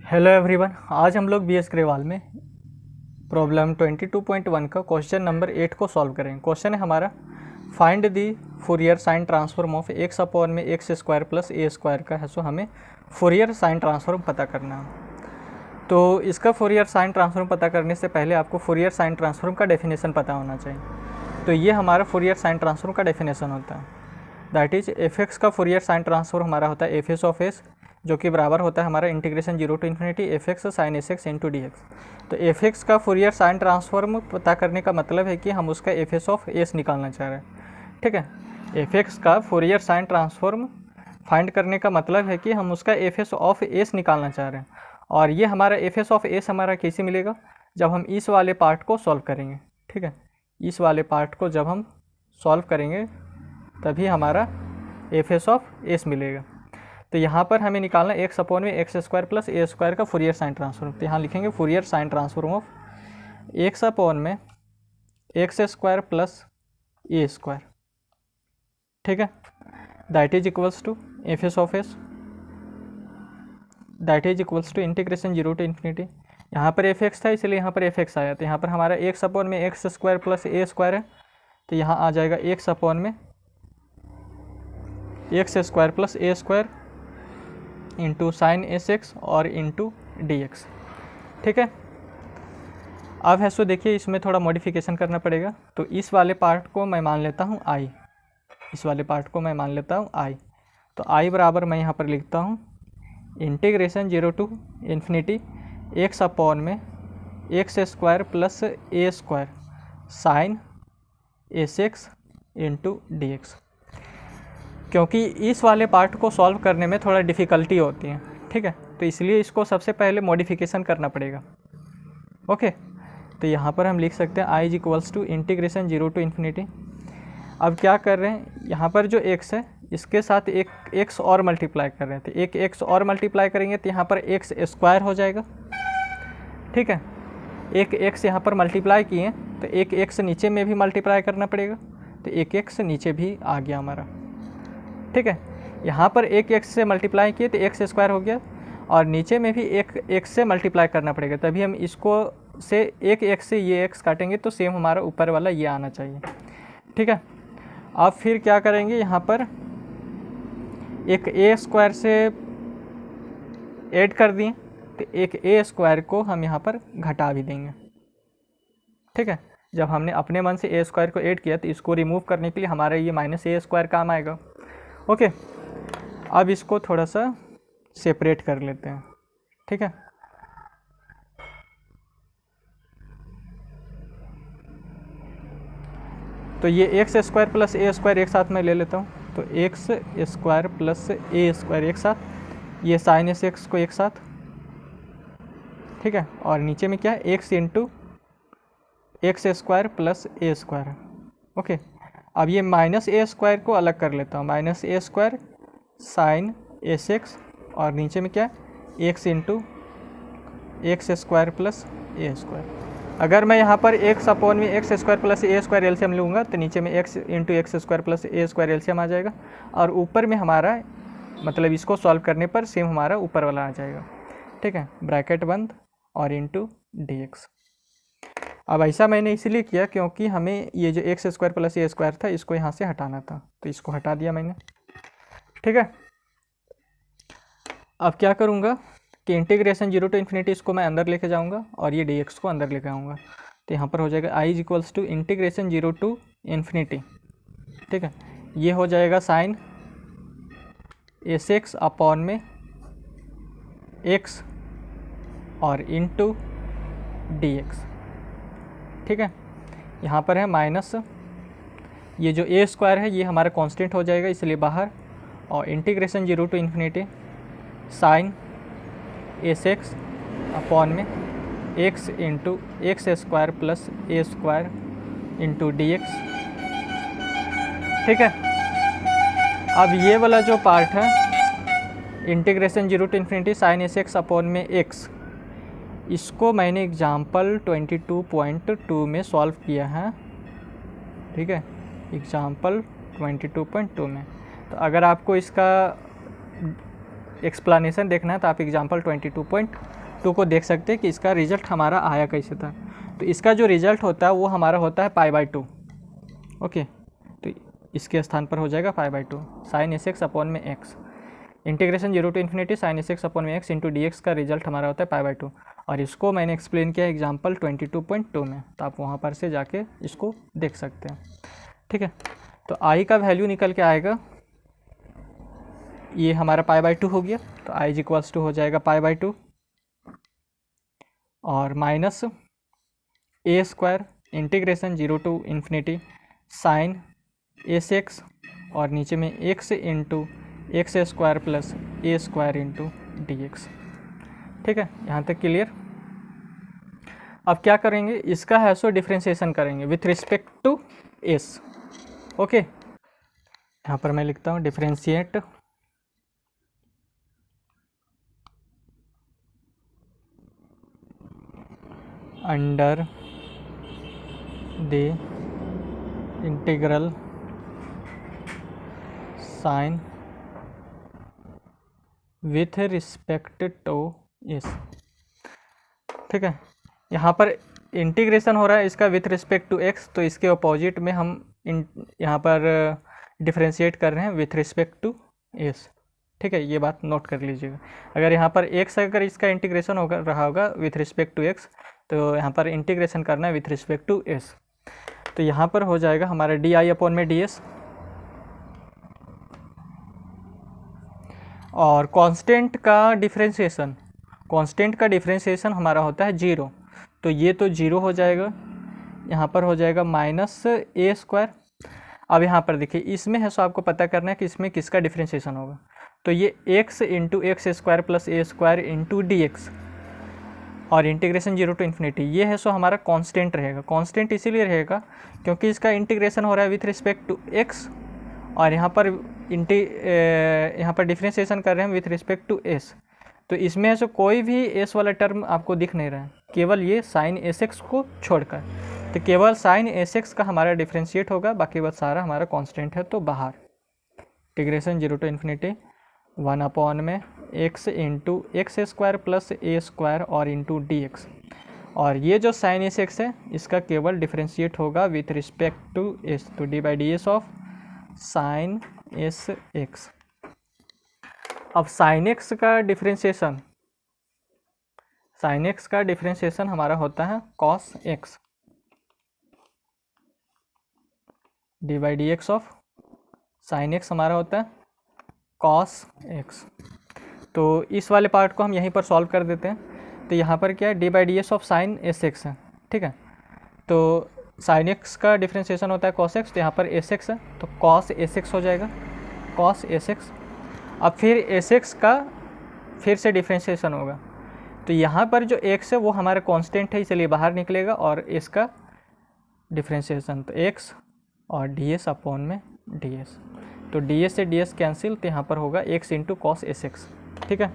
Hello everyone, आज हम लोग बीएस ग्रेवाल में प्रॉब्लम 22.1 का क्वेश्चन नंबर 8 को सॉल्व करेंगे। क्वेश्चन है हमारा, find the Fourier sine transform of x upon में x square plus a square का है। सो हमें फूरियर साइन ट्रांसफॉर्म पता करना है। तो इसका फूरियर साइन ट्रांसफॉर्म पता करने से पहले आपको फूरियर साइन ट्रांसफॉर्म का डेफिनेशन पता होना चाहिए। तो ये हमारा फूरियर साइन ट्रांसफॉर्म का डेफिनेशन होता है, दैट इज एफ एक्स का फूरियर साइन ट्रांसफॉर्म हमारा होता है एफ एस ऑफ एस, जो कि बराबर होता है हमारा integration 0 to infinity f x sine s x into d x. तो एफ एक्स का फूरियर साइन ट्रांसफॉर्म पता करने का मतलब है कि हम उसका एफ एस ऑफ एस निकालना चाह रहे हैं। ठीक है, एफ एक्स का फूरियर साइन ट्रांसफॉर्म फाइंड करने का मतलब है कि हम उसका एफ एस ऑफ एस निकालना चाह रहे हैं। और ये हमारा एफ एस ऑफ एस हमारा कैसे मिलेगा, जब हम इस वाले पार्ट को सॉल्व करेंगे। ठीक है, इस वाले पार्ट को जब हम सॉल्व करेंगे तभी हमारा एफ एस ऑफ एस मिलेगा। तो यहाँ पर हमें निकालना एक्स अपॉन में x square plus a square का फूरियर साइन ट्रांसफॉर्म। तो यहाँ लिखेंगे Fourier sine transform of x upon में x square plus a square. ठीक है, that is equals to f s of s, that is equals to integration 0 to infinity. यहाँ पर F x था इसलिए यहाँ पर एफ एक्स आया। तो यहाँ पर हमारा एक्स अपॉन में x square plus a square है, तो यहाँ आ जाएगा एक्स अपॉन में x square plus a square into sine s x और इंटू डी एक्स। ठीक है, अब है सो देखिए इसमें थोड़ा मॉडिफिकेशन करना पड़ेगा। तो इस वाले पार्ट को मैं मान लेता हूँ आई, इस वाले पार्ट को मैं मान लेता हूँ आई। तो आई बराबर मैं यहाँ पर लिखता हूँ integration 0 to infinity x upon में x square plus a square sine s x into d x. क्योंकि इस वाले पार्ट को सॉल्व करने में थोड़ा डिफ़िकल्टी होती है। ठीक है, तो इसलिए इसको सबसे पहले मॉडिफिकेशन करना पड़ेगा। ओके, तो यहाँ पर हम लिख सकते हैं I is equals to integration 0 to infinity. अब क्या कर रहे हैं, यहाँ पर जो एक्स है इसके साथ एक एक्स और मल्टीप्लाई कर रहे हैं। तो एक एक्स और मल्टीप्लाई करेंगे तो यहाँ पर एक्स स्क्वायर हो जाएगा। ठीक है, एक एक्स यहाँ पर मल्टीप्लाई किए तो एक एक्स नीचे में भी मल्टीप्लाई करना पड़ेगा, तो एक एक्स नीचे भी आ गया हमारा। ठीक है, यहाँ पर एक एक्स से मल्टीप्लाई किए तो एक्स स्क्वायर हो गया, और नीचे में भी एक एक्स से मल्टीप्लाई करना पड़ेगा, तभी हम इसको से एक एक्स से ये एक्स काटेंगे तो सेम हमारा ऊपर वाला ये आना चाहिए। ठीक है, अब फिर क्या करेंगे, यहाँ पर एक ए स्क्वायर से ऐड कर दिए तो एक ए स्क्वायर को हम यहाँ पर घटा भी देंगे। ठीक है, जब हमने अपने मन से ए स्क्वायर को ऐड किया तो इसको रिमूव करने के लिए हमारा ये माइनस ए स्क्वायर काम आएगा। ओके, अब इसको थोड़ा सा सेपरेट कर लेते हैं। ठीक है, तो ये x square plus a square एक साथ मैं ले लेता हूँ। तो x square plus a square एक साथ, ये साइन एस एक्स को एक साथ। ठीक है, और नीचे में क्या है, x into x square plus a square है। ओके, अब ये माइनस ए स्क्वायर को अलग कर लेता हूँ, माइनस ए स्क्वायर साइन एस एक्स, और नीचे में क्या है, x into x square plus a square. अगर मैं यहाँ पर एक्स अपॉन में x square plus a square LCM लूँगा तो नीचे में x into x square plus a square LCM आ जाएगा, और ऊपर में हमारा मतलब इसको सॉल्व करने पर सेम हमारा ऊपर वाला आ जाएगा। ठीक है, ब्रैकेट बंद और इंटू डी एक्स। अब ऐसा मैंने इसलिए किया क्योंकि हमें ये जो x square plus a square था इसको यहाँ से हटाना था, तो इसको हटा दिया मैंने। ठीक है, अब क्या करूँगा कि इंटीग्रेशन 0 टू इन्फिनिटी इसको मैं अंदर लेके जाऊँगा और ये डी एक्स को अंदर लेके आऊँगा। तो यहाँ पर हो जाएगा I is equals to integration 0 to infinity. ठीक है, ये हो जाएगा साइन एस एक्स अपॉन में एक्स और इंटू डी एक्स। ठीक है, यहाँ पर है माइनस, ये जो ए स्क्वायर है ये हमारा कांस्टेंट हो जाएगा इसलिए बाहर, और integration 0 to infinity sine s x upon में x into x square plus a square into d x. ठीक है, अब ये वाला जो पार्ट है integration 0 to infinity sine s x upon में एक्स, इसको मैंने एग्जाम्पल 22.2 में सॉल्व किया है। ठीक है, एग्जाम्पल 22.2 में। तो अगर आपको इसका एक्सप्लेनेशन देखना है तो आप एग्जाम्पल 22.2 को देख सकते हैं कि इसका रिजल्ट हमारा आया कैसे था। तो इसका जो रिजल्ट होता है वो हमारा होता है π/2। ओके, तो इसके स्थान पर हो जाएगा π/2 sin sx अपॉन में x, integration 0 to infinity sin sx upon में x इंटू dx का रिजल्ट हमारा होता है π/2। और इसको मैंने एक्सप्लेन किया एग्जाम्पल 22.2 में, तो आप वहाँ पर से जाके इसको देख सकते हैं। ठीक है, तो i का वैल्यू निकल के आएगा, ये हमारा π/2 हो गया, तो i इज इक्वल्स टू हो जाएगा π/2 और minus a² integration 0 to infinity sine sx और नीचे में x into x² plus a² into dx। ठीक है, यहाँ तक क्लियर। अब क्या करेंगे, इसका है सो डिफ्रेंशिएशन करेंगे with respect to s। Okay, यहाँ पर मैं लिखता हूँ differentiate under the integral sign with respect to s. ठीक है, यहाँ पर इंटीग्रेशन हो रहा है इसका विथ रिस्पेक्ट टू एक्स, तो इसके अपोजिट में हम यहाँ पर डिफ्रेंशिएट कर रहे हैं विथ रिस्पेक्ट टू एस। ठीक है, ये बात नोट कर लीजिएगा। अगर यहाँ पर एक्स अगर इसका इंटीग्रेशन हो रहा होगा विथ रिस्पेक्ट टू एक्स, तो यहाँ पर इंटीग्रेशन करना है विथ रिस्पेक्ट टू एस। तो यहाँ पर हो जाएगा हमारा डी आई अपॉन में डी एस, और कांस्टेंट का डिफरेंशिएशन हमारा होता है 0, तो ये तो 0 हो जाएगा, यहाँ पर हो जाएगा माइनस a²। अब यहाँ पर देखिए इसमें है सो आपको पता करना है कि इसमें किसका डिफरेंशिएशन होगा, तो ये x into x² plus a² into dx और इंटीग्रेशन 0 टू इन्फिनिटी, ये है सो हमारा कांस्टेंट रहेगा। कांस्टेंट इसीलिए रहेगा क्योंकि इसका इंटीग्रेशन हो रहा है विथ रिस्पेक्ट टू x, और यहाँ पर डिफरेंशिएशन कर रहे हैं विथ रिस्पेक्ट टू s। तो इसमें से कोई भी s वाला टर्म आपको दिख नहीं रहा है, केवल ये साइन sx को छोड़कर, तो केवल साइन sx का हमारा डिफरेंशिएट होगा, बाकी बस सारा हमारा कांस्टेंट है तो बाहर। इंटीग्रेशन 0 टू इन्फिनिटी 1 अपॉन में x into x² plus a² और इंटू dx, और ये जो साइन sx है इसका केवल डिफरेंशिएट होगा विथ रिस्पेक्ट टू s, तो d/ds ऑफ साइन sx। अब साइन x का डिफरेंशिएशन हमारा होता है cos x, d/dx of sine x हमारा होता है cos x। तो इस वाले पार्ट को हम यहीं पर सॉल्व कर देते हैं। तो यहाँ पर क्या है, d/ds ऑफ साइन sx है। ठीक है, तो साइन x का डिफरेंशिएशन होता है cos x, तो यहाँ पर sx है तो cos sx हो जाएगा, cos sx। अब फिर sx का फिर से डिफरेंशिएशन होगा, तो यहाँ पर जो x है वो हमारा कांस्टेंट है इसलिए बाहर निकलेगा, और इसका डिफरेंशिएशन तो x और ds अपॉन में ds, तो ds से ds कैंसिल, तो यहाँ पर होगा x इंटू कॉस sx। ठीक है,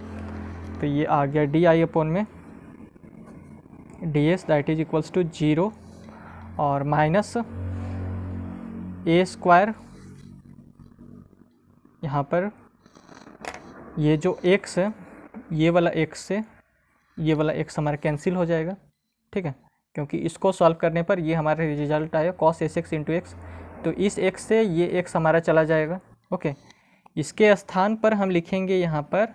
तो ये आ गया डी आई अपॉन में ds that is equals to 0 और माइनस a², यहाँ पर ये जो x है ये वाला x से ये वाला x हमारा कैंसिल हो जाएगा। ठीक है, क्योंकि इसको सॉल्व करने पर ये हमारा रिजल्ट आया cos sx इंटू एक्स, तो इस x से ये x हमारा चला जाएगा। ओके, इसके स्थान पर हम लिखेंगे यहाँ पर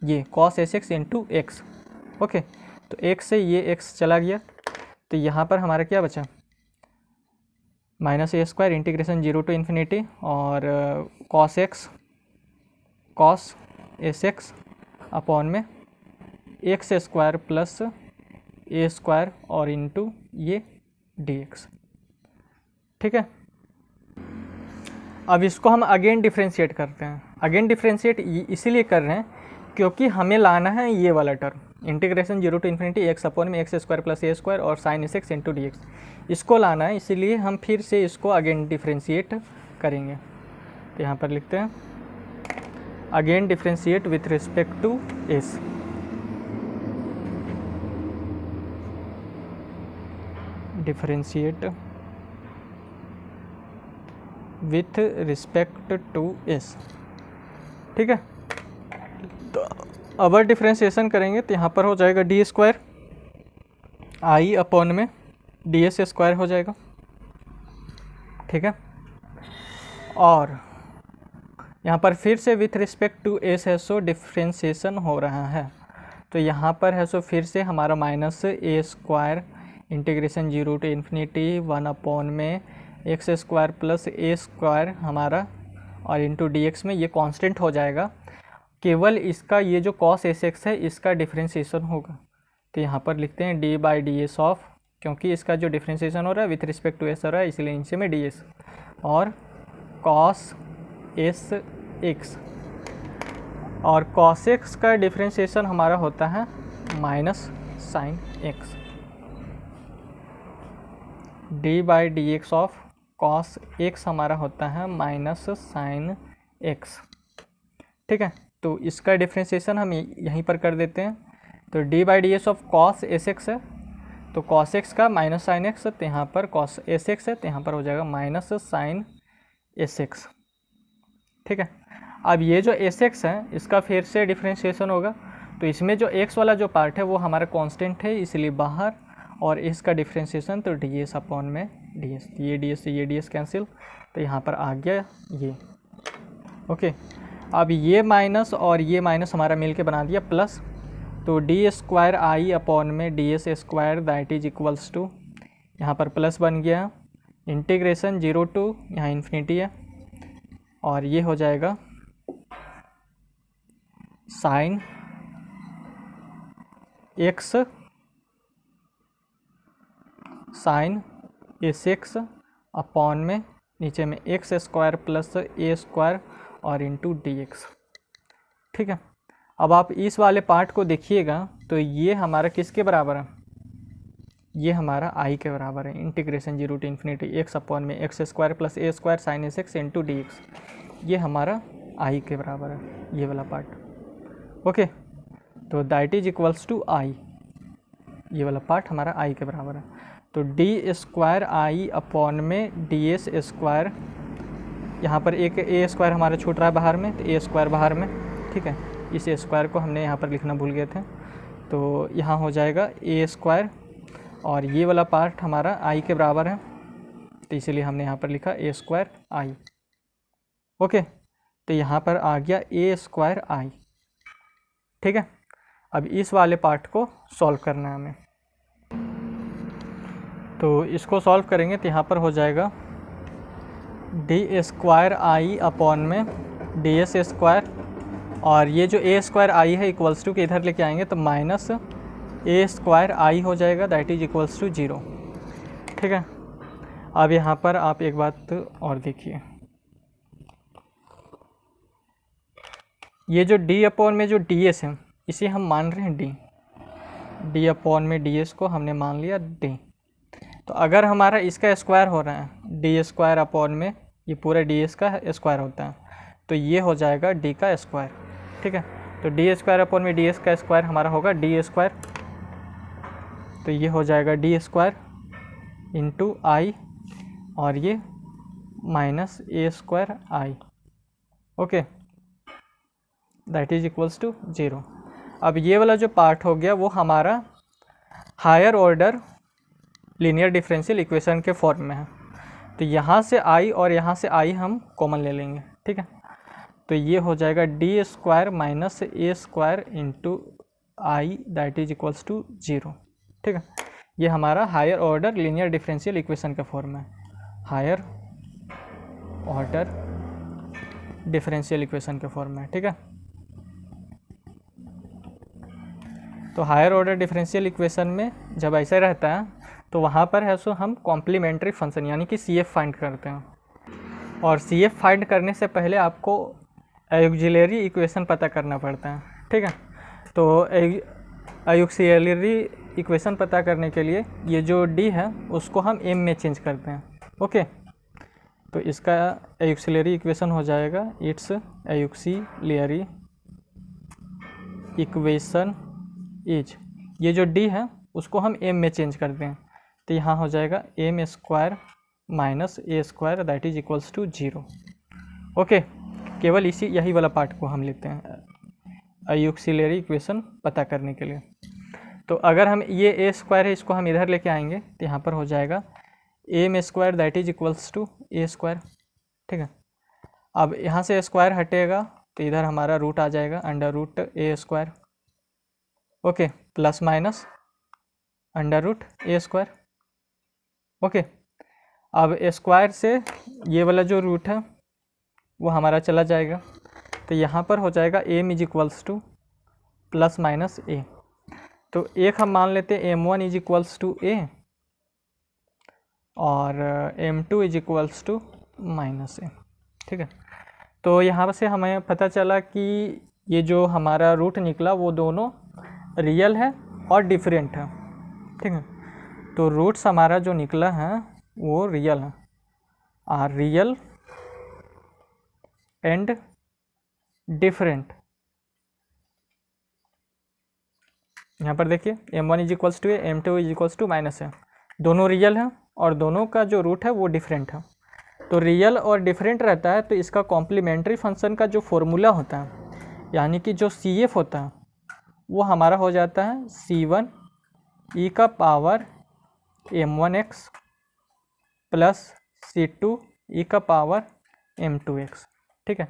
ये cos sx into x. Okay, तो x से ये x चला गया, तो यहाँ पर हमारा क्या बचा, minus a² integration 0 to infinity और cos sx अपॉन में x² प्लस a² और इंटू ये dx। ठीक है, अब इसको हम अगेन डिफ्रेंशिएट करते हैं। अगेन डिफ्रेंशिएट इसीलिए कर रहे हैं क्योंकि हमें लाना है ये वाला term, integration 0 to infinity x upon में x² प्लस a² और साइन sx इंटू dx, इसको लाना है, इसीलिए हम फिर से इसको अगेन डिफ्रेंशिएट करेंगे। तो यहाँ पर लिखते हैं again differentiate with respect to s। Differentiate with respect to s। ठीक है, तो अबर डिफ्रेंशिएशन करेंगे तो यहाँ पर हो जाएगा डी स्क्वायर आई अपॉन में डी एस स्क्वायर हो जाएगा, ठीक है। और यहाँ पर फिर से विथ रिस्पेक्ट टू एस है सो डिफ्रेंशिएशन हो रहा है, तो यहाँ पर है सो फिर से हमारा minus A square integration 0 to infinity 1 upon में x square plus a square हमारा और इंटू डी एक्स में ये कांस्टेंट हो जाएगा। केवल इसका ये जो कॉस एस एक्स है इसका डिफ्रेंशिएशन होगा, तो यहाँ पर लिखते हैं D by D S of, क्योंकि इसका जो डिफ्रेंशिएशन हो रहा है विथ रिस्पेक्ट टू एस हो रहा है इसलिए नीचे में डी एस और कॉस एस एक्स, और कॉस एक्स का डिफ्रेंशिएशन हमारा होता है minus sine x, D by D x of cos x हमारा होता है माइनस साइन एक्स, ठीक है। तो इसका डिफ्रेंशिएशन हम यहीं पर कर देते हैं, तो D by D S of cos S x है, तो कॉस एक्स का माइनस साइन एक्स, तो यहाँ पर कॉस एस एक्स है, तो यहाँ पर हो जाएगा माइनस साइन एस एक्स, ठीक है। अब ये जो एस एक्स है इसका फिर से डिफ्रेंशिएशन होगा, तो इसमें जो एक्स वाला जो पार्ट है वो हमारा कांस्टेंट है इसलिए बाहर, और इसका डिफ्रेंशिएशन तो डी एस अपॉन में डी एस, ये डी एस से ये डी एस कैंसिल, तो यहाँ पर आ गया ये, ओके। अब ये माइनस और ये माइनस हमारा मिल के बना दिया प्लस, तो डी स्क्वायर आई अपॉन में d s square that is equals to, यहाँ पर प्लस बन गया इंटीग्रेशन 0 टू यहाँ इन्फिनिटी है, और ये हो जाएगा sine x sine s x upon में नीचे में x square plus a square और इंटू डी एक्स, ठीक है। अब आप इस वाले पार्ट को देखिएगा तो ये हमारा किसके बराबर है, ये हमारा आई के बराबर है, integration 0 to infinity x upon में x square plus a square sine s x into d x, ये हमारा आई के बराबर है ये वाला पार्ट, ओके। तो that is equals to I, ये वाला पार्ट हमारा आई के बराबर है, तो डी स्क्वायर आई अपॉन में डी एस स्क्वायर, यहाँ पर एक ए स्क्वायर हमारा छूट रहा है बाहर में, तो ए स्क्वायर बाहर में, ठीक है। इस ए स्क्वायर को हमने यहाँ पर लिखना भूल गए थे, तो यहाँ हो जाएगा ए स्क्वायर, और ये वाला पार्ट हमारा आई के बराबर है, तो इसीलिए हमने यहाँ पर लिखा ए स्क्वायर आई, ओके। तो यहाँ पर आ गया ए स्क्वायर आई, ठीक है। अब इस वाले पार्ट को सॉल्व करना है हमें, तो इसको सॉल्व करेंगे तो यहाँ पर हो जाएगा डी स्क्वायर आई अपॉन में डी एस स्क्वायर, और ये जो ए स्क्वायर आई है इक्वल्स टू के इधर लेके आएंगे तो माइनस ए स्क्वायर आई हो जाएगा दैट इज इक्वल्स टू 0, ठीक है। अब यहाँ पर आप एक बात और देखिए, ये जो डी अपॉन में जो डी एस है इसे हम मान रहे हैं डी अपॉन में डी एस को हमने मान लिया डी, तो अगर हमारा इसका स्क्वायर हो रहा है डी स्क्वायर अपॉन में ये पूरा डी एस का स्क्वायर होता है, तो ये हो जाएगा डी का स्क्वायर, ठीक है। तो डी स्क्वायर अपॉन में डी एस का स्क्वायर हमारा होगा डी स्क्वायर, तो ये हो जाएगा डी स्क्वायर इंटू आई, और ये minus A square I, okay, that is equals to 0। अब ये वाला जो पार्ट हो गया वो हमारा higher order linear differential equation के फॉर्म में है, तो यहाँ से आई और यहाँ से आई हम कॉमन ले लेंगे, ठीक है। तो ये हो जाएगा D square minus A square into I that is equals to 0, ठीक है। ये हमारा higher order linear differential equation का फॉर्म है, हायर ऑर्डर डिफरेंशियल इक्वेशन के फॉर्म में, ठीक है। तो हायर ऑर्डर डिफरेंशियल इक्वेशन में जब ऐसा रहता है तो वहाँ पर है सो हम कॉम्प्लीमेंट्री फंक्शन यानी कि सी एफ फाइंड करते हैं, और सी एफ फाइंड करने से पहले आपको ऑक्सिलरी इक्वेशन पता करना पड़ता है, ठीक है। तो ऑक्सिलरी इक्वेशन पता करने के लिए ये जो डी है उसको हम एम में चेंज करते हैं, ओके। तो इसका ऑक्सिलरी इक्वेशन हो जाएगा इट्स ऑक्सिलरी इक्वेशन इज, ये जो डी है उसको हम एम में चेंज करते हैं, तो यहाँ हो जाएगा M square minus A square that is equals to 0, okay. केवल यही वाला पार्ट को हम लेते हैं, ऑक्सिलरी इक्वेशन पता करने के लिए। तो अगर हम ये ए स्क्वायर है इसको हम इधर लेके आएंगे तो यहाँ पर हो जाएगा M square that is equals to A square. ठीक है, अब यहाँ से स्क्वायर हटेगा तो इधर हमारा रूट आ जाएगा under root a square. Okay, plus minus under root a square. Okay, अब स्क्वायर से ये वाला जो रूट है वो हमारा चला जाएगा, तो यहाँ पर हो जाएगा m is equals to plus minus a. तो एक हम मान लेते हैं m1 is equals to a और m2 is equals to minus a. ठीक है, तो यहाँ से हमें पता चला कि ये जो हमारा रूट निकला वो दोनों रियल है और डिफरेंट है। ठीक है, तो रूट्स हमारा जो निकला है वो रियल है, आर रियल एंड डिफरेंट। यहाँ पर देखिए m1 is equals to A, m2 is equals to minus है, दोनों रियल हैं और दोनों का जो रूट है वो डिफरेंट है। तो रियल और डिफरेंट रहता है तो इसका कॉम्प्लीमेंट्री फंक्शन का जो फॉर्मूला होता है यानी कि जो CF होता है वो हमारा हो जाता है C1 e का power m1x plus C2 e का पावर m2x। ठीक है,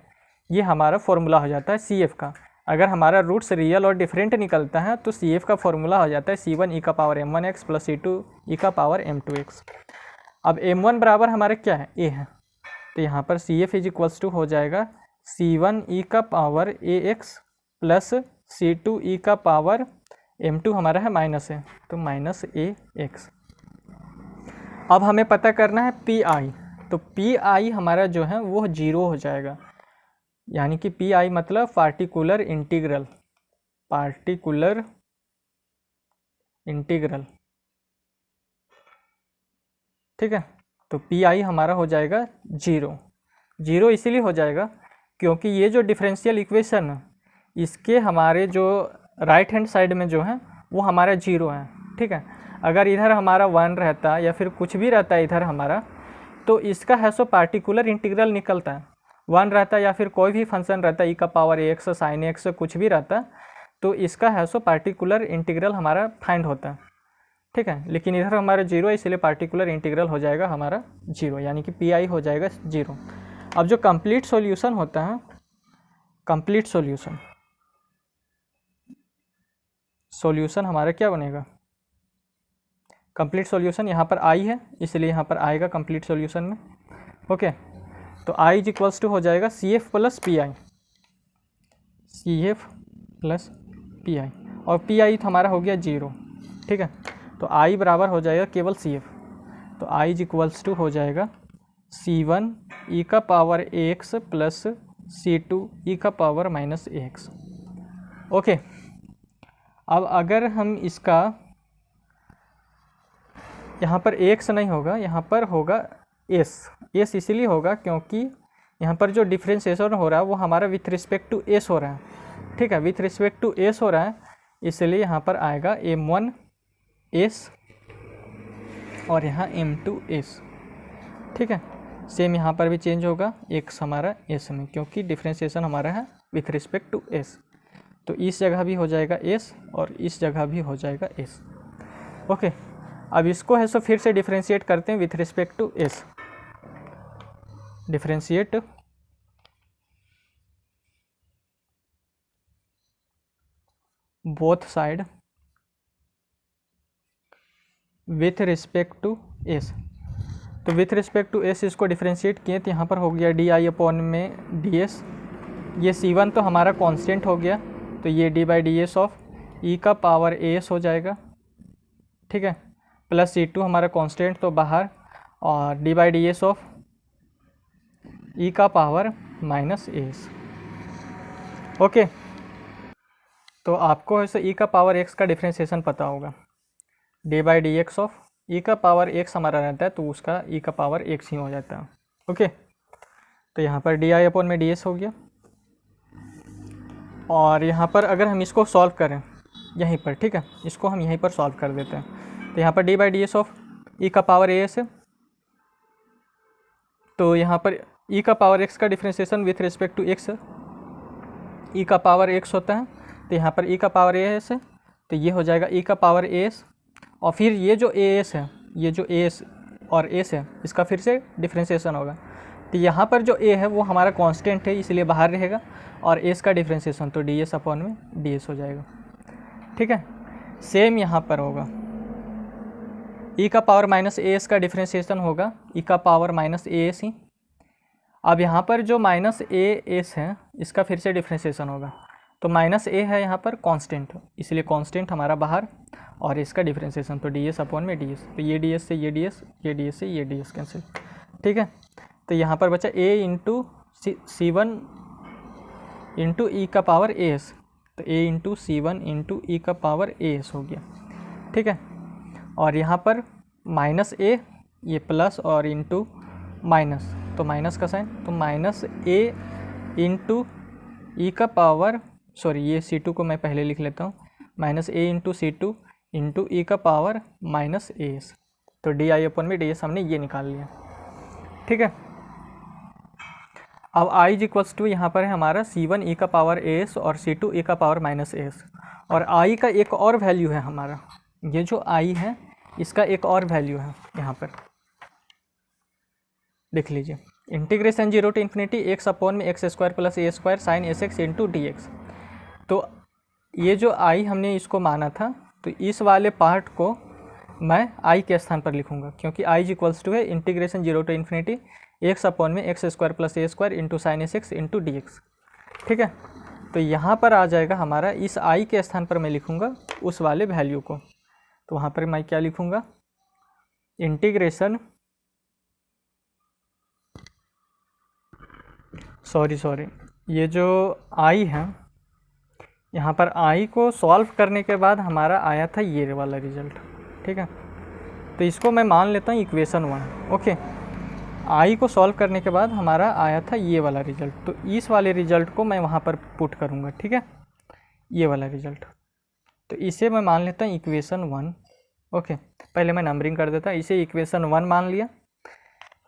ये हमारा फॉर्मूला हो जाता है CF का। अगर हमारा रूट्स रियल और डिफरेंट निकलता है तो CF का फॉर्मूला हो जाता है C1 e का power m1x plus C2 e का पावर m2x। अब m1 बराबर हमारे क्या है, a है, तो यहाँ पर CF इज इक्वल्स टू हो जाएगा C1 e का power ax plus C2 e का पावर m2 हमारा है माइनस है तो माइनस ax। अब हमें पता करना है PI, तो PI हमारा जो है वो 0 हो जाएगा, यानी कि PI मतलब पार्टिकुलर इंटीग्रल, पार्टिकुलर इंटीग्रल। ठीक है, तो PI हमारा हो जाएगा 0। 0 इसीलिए हो जाएगा क्योंकि ये जो डिफरेंशियल इक्वेशन है इसके हमारे जो राइट हैंड साइड में जो है वो हमारा 0 है। ठीक है, अगर इधर हमारा 1 रहता या फिर कुछ भी रहता है इधर हमारा, तो इसका है सो पार्टिकुलर इंटीग्रल निकलता है। 1 रहता या फिर कोई भी फंक्शन रहता e का पावर ax साइन x कुछ भी रहता तो इसका है सो पार्टिकुलर इंटीग्रल हमारा फाइंड होता है। ठीक है, लेकिन इधर हमारा 0 है इसलिए पार्टिकुलर इंटीग्रल हो जाएगा हमारा 0, यानी कि PI हो जाएगा 0। अब जो कंप्लीट सॉल्यूशन होता है, कंप्लीट सॉल्यूशन हमारा क्या बनेगा, कंप्लीट सॉल्यूशन यहाँ पर I है इसलिए यहाँ पर आएगा कंप्लीट सॉल्यूशन में। ओके, तो I इज इक्वल्स टू हो जाएगा CF plus PI, CF plus PI, और PI हमारा हो गया 0। ठीक है, तो I बराबर हो जाएगा केवल CF, तो I इज इक्वल्स टू हो जाएगा C1 e का power ax plus C2 e का पावर माइनस ax। ओके, अब अगर हम इसका यहाँ पर ax नहीं होगा, यहाँ पर होगा s इसीलिए होगा क्योंकि यहाँ पर जो डिफ्रेंशिएशन हो रहा है वो हमारा विथ रिस्पेक्ट टू s हो रहा है। ठीक है, विथ रिस्पेक्ट टू s हो रहा है इसलिए यहाँ पर आएगा m1 s और यहाँ m2 s। ठीक है, सेम यहाँ पर भी चेंज होगा x हमारा s में क्योंकि डिफ्रेंशिएशन हमारा है विथ रिस्पेक्ट टू s, तो इस जगह भी हो जाएगा s और इस जगह भी हो जाएगा s। ओके, अब इसको है सो फिर से डिफ्रेंशिएट करते हैं with respect to s, differentiate both side with respect to s। तो विथ रिस्पेक्ट टू s इसको डिफ्रेंशिएट किए तो यहाँ पर हो गया डी अपॉन में ds, ये C1 तो हमारा कांस्टेंट हो गया तो ये d by D S of e का पावर as हो जाएगा। ठीक है, प्लस C2 हमारा कांस्टेंट तो बाहर और d by D S of e का पावर माइनस as। ओके, तो आपको ऐसे e का पावर x का डिफ्रेंशिएशन पता होगा, d by D x of e का पावर x हमारा रहता है तो उसका e का पावर x ही हो जाता है। ओके, तो यहाँ पर डी अपॉन में ds हो गया, और यहाँ पर अगर हम इसको सॉल्व करें यहीं पर, ठीक है, इसको हम यहीं पर सॉल्व कर देते हैं, तो यहाँ पर d by D S of e का पावर as है, तो यहाँ पर e का पावर x का differentiation with respect to x e का पावर x होता है, तो यहाँ पर e का पावर एस है, तो ये हो जाएगा e का पावर एस, और फिर ये जो एस है, ये जो एस और एस है, इसका फिर से डिफ्रेंशिएशन होगा। तो यहाँ पर जो a है वो हमारा कांस्टेंट है, इसलिए बाहर रहेगा, और एस का डिफ्रेंशिएशन तो डी एस अपॉन में डी एस हो जाएगा। ठीक है, सेम यहाँ पर होगा, e का पावर माइनस ए एस का डिफ्रेंशिएशन होगा e का पावर माइनस ए एस ही। अब यहाँ पर जो माइनस ए एस है, इसका फिर से डिफ्रेंशिएशन होगा, तो माइनस ए है यहाँ पर कांस्टेंट, इसलिए कांस्टेंट हमारा बाहर, और इसका डिफ्रेंशिएशन तो डी एस अपॉन में डी एस, तो ये डी एस से ये डी एस, ये डी एस से ये डी एस कैंसिल। ठीक है, तो यहाँ पर बचा a into C one into e का पावर ए एस, तो a into C one into e का पावर ए एस हो गया। ठीक है, और यहाँ पर माइनस ए, ये प्लस और इंटू माइनस, तो माइनस का साइन, तो माइनस ए इंटू ई का पावर, सॉरी ये सी टू को मैं पहले लिख लेता हूँ, माइनस ए इंटू सी टू इंटू ई का पावर माइनस ए एस, तो डी आई अपन में डी एस हमने ये निकाल लिया। ठीक है, अब आई इज इक्वल्स टू यहाँ पर है हमारा सी वन ई का पावर ए एस और सी टू ई का पावर माइनस ए एस, और आई का एक और वैल्यू है हमारा, ये जो आई है इसका एक और वैल्यू है यहाँ पर, देख लीजिए, integration zero to infinity x upon में x square plus a square sine s x into d x. तो ये जो आई हमने इसको माना था, तो इस वाले पार्ट को मैं आई के स्थान पर लिखूंगा, क्योंकि आई इक्वल्स टू है integration zero to infinity x upon में x square plus a square into sine s x into d x. ठीक है, तो यहाँ पर आ जाएगा हमारा, इस आई के स्थान पर मैं लिखूँगा उस वाले वैल्यू को, तो वहाँ पर मैं क्या लिखूँगा, इंटीग्रेशन सॉरी ये जो आई है, यहाँ पर आई को सॉल्व करने के बाद हमारा आया था ये वाला रिजल्ट। ठीक है, तो इसको मैं मान लेता हूँ इक्वेशन वन। ओके, आई को सॉल्व करने के बाद हमारा आया था ये वाला रिजल्ट, तो इस वाले रिजल्ट को मैं वहाँ पर पुट करूँगा। ठीक है, ये वाला रिजल्ट, तो इसे मैं मान लेता हूँ इक्वेशन वन। ओके, पहले मैं नंबरिंग कर देता, इसे इक्वेशन वन मान लिया,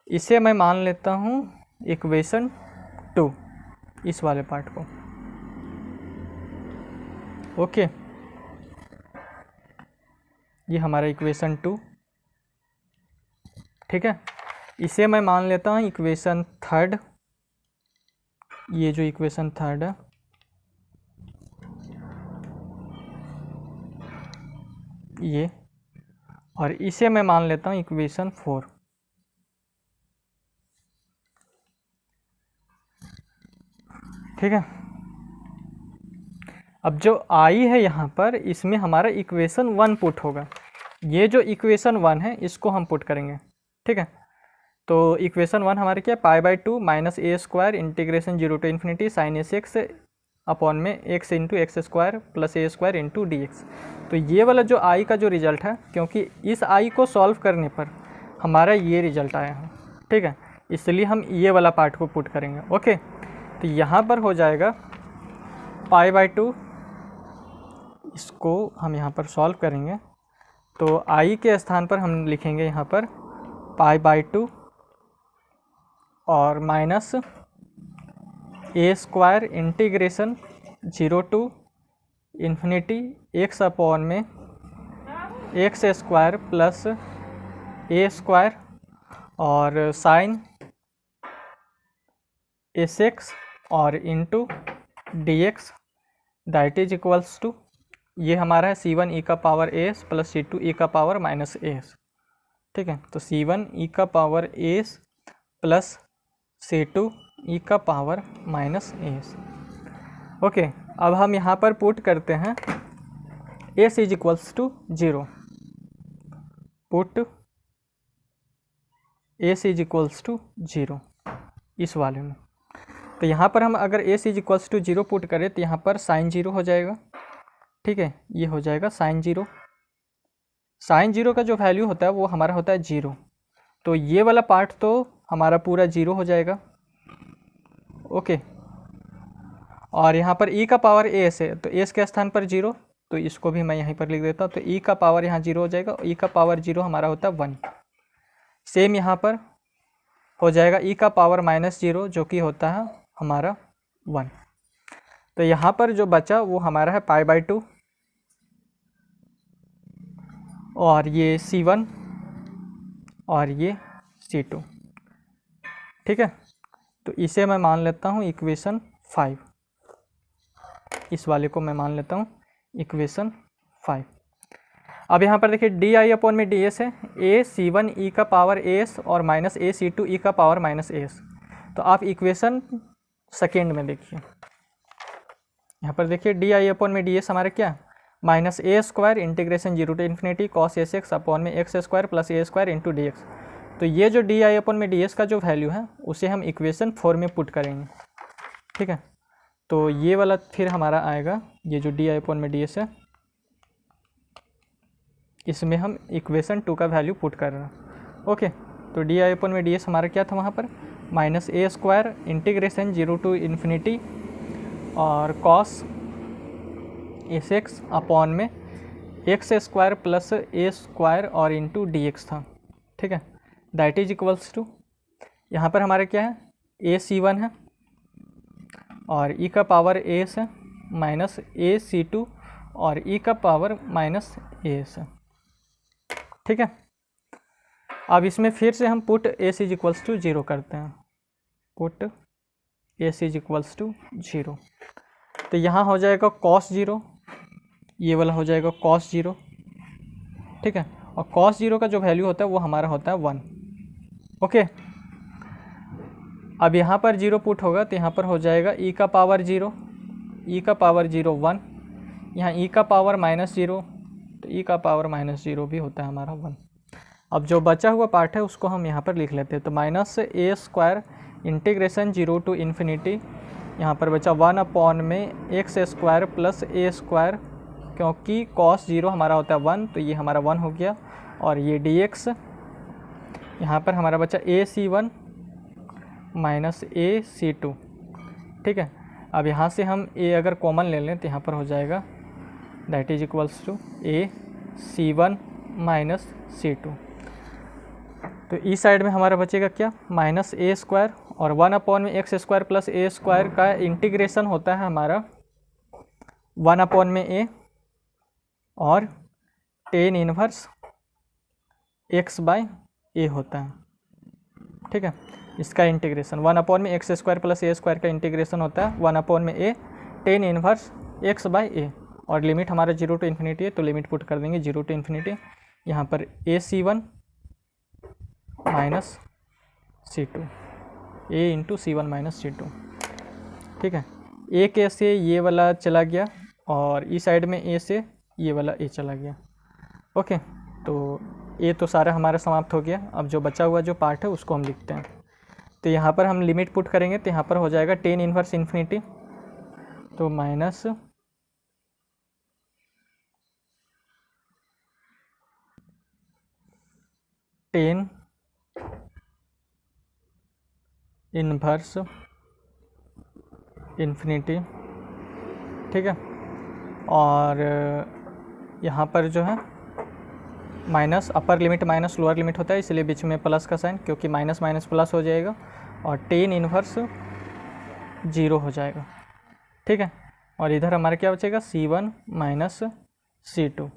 इसे मैं मान लेता हूँ इक्वेशन टू, इस वाले पार्ट को। ओके, ये हमारा इक्वेशन टू। ठीक है, इसे मैं मान लेता हूँ इक्वेशन थर्ड, ये जो इक्वेशन थर्ड है, ये, और इसे मैं मान लेता हूँ इक्वेशन फोर। ठीक है, अब जो आई है यहाँ पर, इसमें हमारा इक्वेशन वन पुट होगा, ये जो इक्वेशन वन है इसको हम पुट करेंगे। ठीक है, तो इक्वेशन वन हमारे क्या, pi by two minus A square integration zero to infinity sine s x upon में x into x square plus a square into d x. तो ये वाला जो आई का जो रिजल्ट है, क्योंकि इस आई को सॉल्व करने पर हमारा ये रिजल्ट आया है। ठीक है, इसलिए हम ये वाला पार्ट को पुट करेंगे। ओके, तो यहाँ पर हो जाएगा पाई बाई टू, इसको हम यहाँ पर सॉल्व करेंगे, तो आई के स्थान पर हम लिखेंगे यहाँ पर पाई बाई टू और minus A square integration zero to infinity x upon में x square plus a square और साइन एस एक्स और into d x, that is equals to, ये हमारा है सी वन ई का power s plus c two e का power minus S. ठीक है, तो सी वन ई का power s plus c two e का पावर माइनस एस। ओके, अब हम यहाँ पर पुट करते हैं S is equals to zero, put S is equals to zero इस वाले में। तो यहाँ पर हम अगर S is equals to zero put करें तो यहाँ पर साइन जीरो हो जाएगा। ठीक है, ये हो जाएगा साइन जीरो। साइन जीरो का जो वैल्यू होता है वो हमारा होता है जीरो, तो ये वाला पार्ट तो हमारा पूरा जीरो हो जाएगा। ओके, और यहाँ पर e का पावर एस है, तो एस के स्थान पर जीरो, तो इसको भी मैं यहीं पर लिख देता हूँ, तो e का पावर यहाँ जीरो हो जाएगा, और e का पावर जीरो हमारा होता है वन। सेम यहाँ पर हो जाएगा e का पावर माइनस जीरो, जो कि होता है हमारा वन। तो यहाँ पर जो बचा वो हमारा है π/2 और ये C1 और ये C2। ठीक है, तो इसे मैं मान लेता हूँ इक्वेशन 5, इस वाले को मैं मान लेता हूँ इक्वेशन 5। अब यहाँ पर देखिए di/ds है a_c1e⁻as और माइनस a_c2e⁻as। तो आप इक्वेशन सेकेंड में देखिए, यहाँ पर देखिए di/ds हमारा क्या minus a² integration 0 to ∞ cos sx upon में x² plus a² into dx। तो ये जो di/ds का जो वैल्यू है उसे हम इक्वेशन 4 में पुट करेंगे। ठीक है, तो ये वाला फिर हमारा आएगा, ये जो di/ds है इसमें हम इक्वेशन 2 का वैल्यू पुट कर रहे हैं। ओके, तो di/ds हमारा क्या था वहाँ पर माइनस a² इंटीग्रेशन 0 to ∞ और cos sx अपॉन में x² प्लस a² और इंटू dx था। ठीक है, दैट इज इक्वल्स टू, यहाँ पर हमारा क्या है a_c1 है और e⁻as है माइनस a_c2 और e⁻as है। ठीक है, अब इसमें फिर से हम put s is equals to 0 करते हैं, put s is equals to 0। तो यहाँ हो जाएगा cos 0, ये वाला हो जाएगा cos 0। ठीक है, और cos 0 का जो वैल्यू होता है वो हमारा होता है 1। ओके, अब यहाँ पर 0 पुट होगा तो यहाँ पर हो जाएगा e⁻0 1, यहाँ e⁻−0 तो e⁻−0 भी होता है हमारा 1। अब जो बचा हुआ पार्ट है उसको हम यहाँ पर लिख लेते हैं, तो माइनस a² इंटीग्रेशन 0 to ∞, यहाँ पर बचा 1 अपॉन में x² प्लस a², क्योंकि cos 0 हमारा होता है 1 तो ये हमारा 1 हो गया, और ये dx यहाँ पर हमारा बचा a_c1 माइनस a_c2। ठीक है, अब यहाँ से हम a अगर कॉमन ले लें तो यहाँ पर हो जाएगा that is equals to a_c1 minus c2। तो इस साइड में हमारा बचेगा क्या माइनस a² और 1 अपॉन में x² प्लस a² का इंटीग्रेशन होता है हमारा 1 अपॉन में a और tan इनवर्स x/a होता है। ठीक है, इसका इंटीग्रेशन 1 अपॉन में x² प्लस a² का इंटीग्रेशन होता है 1 अपॉन में a tan इनवर्स x/a, और लिमिट हमारा 0 to ∞ है तो लिमिट पुट कर देंगे 0 to ∞। यहाँ पर a_c1 minus c2, a into c1 minus c2। ठीक है, a के से ये वाला चला गया और इस साइड में a से ये वाला a चला गया। ओके, तो a तो सारा हमारा समाप्त हो गया। अब जो बचा हुआ जो पार्ट है उसको हम लिखते हैं, तो यहाँ पर हम लिमिट पुट करेंगे तो यहाँ पर हो जाएगा tan इनवर्स ∞, तो माइनस tan इनवर्स ∞। ठीक है, और यहाँ पर जो है minus upper limit minus lower limit होता है, इसलिए बीच में प्लस का साइन, क्योंकि माइनस माइनस प्लस हो जाएगा और tan इनवर्स 0 हो जाएगा। ठीक है, और इधर हमारा क्या बचेगा c1 माइनस c2।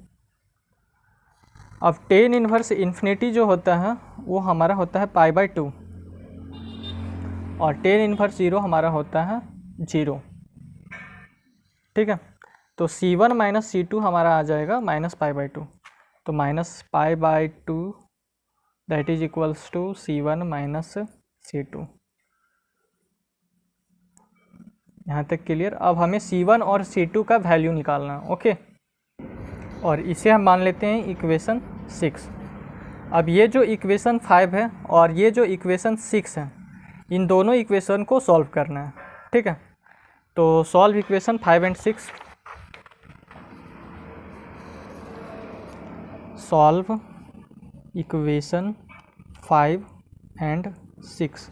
अब tan इनवर्स ∞ जो होता है वो हमारा होता है π/2 और tan इनवर्स 0 हमारा होता है 0। ठीक है, तो c1 माइनस c2 हमारा आ जाएगा माइनस π/2, तो minus π/2 that is equals to c1 minus c2। यहाँ तक क्लियर। अब हमें c1 और c2 का वैल्यू निकालना है। ओके, और इसे हम मान लेते हैं इक्वेशन 6। अब ये जो इक्वेशन 5 है और ये जो इक्वेशन 6 है, इन दोनों इक्वेशन को सॉल्व करना है। ठीक है, तो solve equation 5 and 6। Solve equation 5 and 6,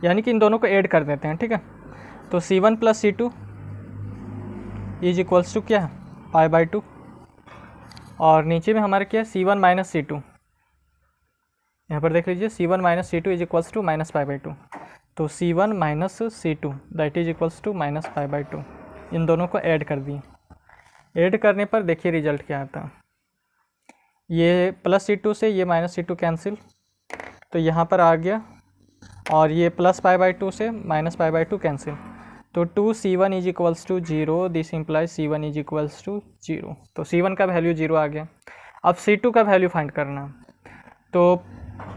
यानी कि इन दोनों को ऐड कर देते हैं। ठीक है, तो c1 plus c2 is equals to क्या है π/2, और नीचे में हमारा क्या है c1 माइनस c2। यहाँ पर देख लीजिए c1 minus c2 is equals to minus π/2, तो c1 minus c2 that is equals to minus π/2। इन दोनों को ऐड कर दिए। ऐड करने पर देखिए रिजल्ट क्या आता है। ये प्लस C2 से ये माइनस C2 कैंसिल, तो यहाँ पर आ गया, और ये प्लस π/2 से माइनस π/2 कैंसिल, तो 2C1 is equals to 0, this implies C1 is equals to 0। तो C1 का वैल्यू 0 आ गया। अब C2 का वैल्यू फाइंड करना, तो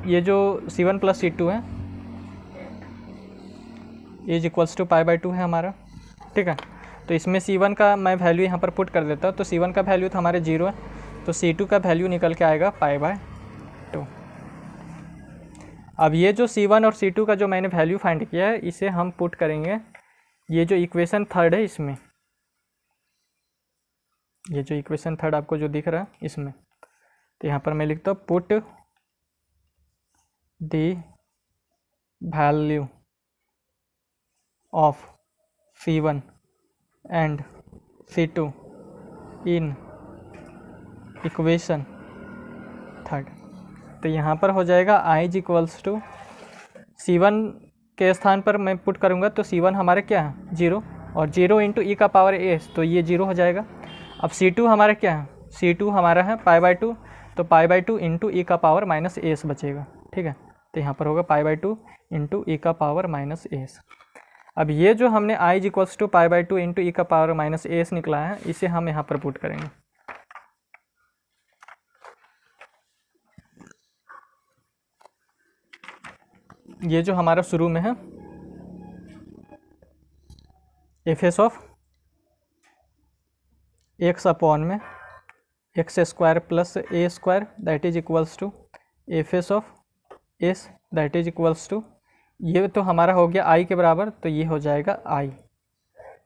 ये जो C1 प्लस C2 है इज इक्वल्स टू π/2 है हमारा, ठीक है। तो इसमें C1 का मैं वैल्यू यहाँ पर पुट कर देता हूँ, तो C1 का वैल्यू तो हमारे 0 है, तो C2 का वैल्यू निकल के आएगा π/2। अब ये जो C1 और C2 का जो मैंने वैल्यू फाइंड किया है, इसे हम पुट करेंगे ये जो इक्वेशन थर्ड है इसमें, ये जो इक्वेशन थर्ड आपको जो दिख रहा है इसमें, तो यहाँ पर मैं लिखता हूँ put the value of C1 and C2 in equation third. तो यहाँ पर हो जाएगा i is equals to C1 के स्थान पर मैं पुट करूँगा, तो C1 हमारे क्या है 0, और 0 इंटू ई का पावर s, तो ये 0 हो जाएगा। अब C2 हमारा क्या है, C2 हमारा है π/2, तो π/2 इंटू ई का पावर माइनस s बचेगा, ठीक है। तो यहाँ पर होगा π/2 इंटू ई का पावर माइनस s। अब ये जो हमने i is equals to π/2 into e का पावर माइनस s निकला है, इसे हम यहाँ पर पुट करेंगे। ये जो हमारा शुरू में है एफ ऑफ x अपॉन में x square plus a square that is equals to F of s that is equals to, ये तो हमारा हो गया i के बराबर, तो ये हो जाएगा i,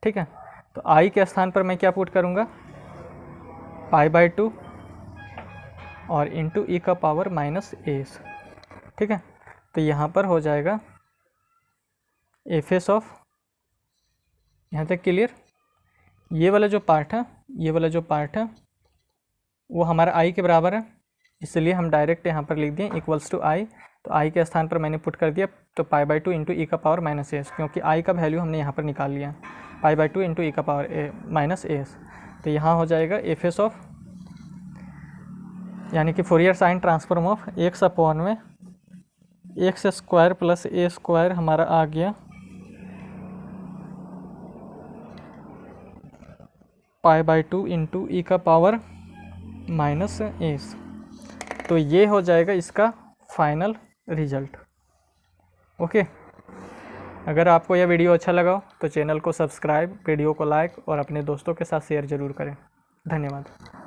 ठीक है। तो i के स्थान पर मैं क्या पुट करूँगा π/2 और इंटू ई का पावर माइनस s, ठीक है। तो यहाँ पर हो जाएगा एफ ऑफ, यहाँ तक क्लियर। ये वाला जो पार्ट है, ये वाला जो पार्ट है वो हमारा i के बराबर है, इसलिए हम डायरेक्ट यहाँ पर लिख दिए इक्वल्स टू i। तो i के स्थान पर मैंने पुट कर दिया तो π/2 इंटू ई का पावर माइनस s, क्योंकि i का वैल्यू हमने यहाँ पर निकाल लिया π/2 इंटू ई का पावर माइनस s। तो यहाँ हो जाएगा एफ ऑफ, यानी कि Fourier sine transform of x upon में x square plus a square हमारा आ गया π/2 इंटू ई का पावर माइनस s। तो ये हो जाएगा इसका फाइनल रिजल्ट। ओके, अगर आपको यह वीडियो अच्छा लगा तो चैनल को सब्सक्राइब, वीडियो को लाइक और अपने दोस्तों के साथ शेयर ज़रूर करें। धन्यवाद।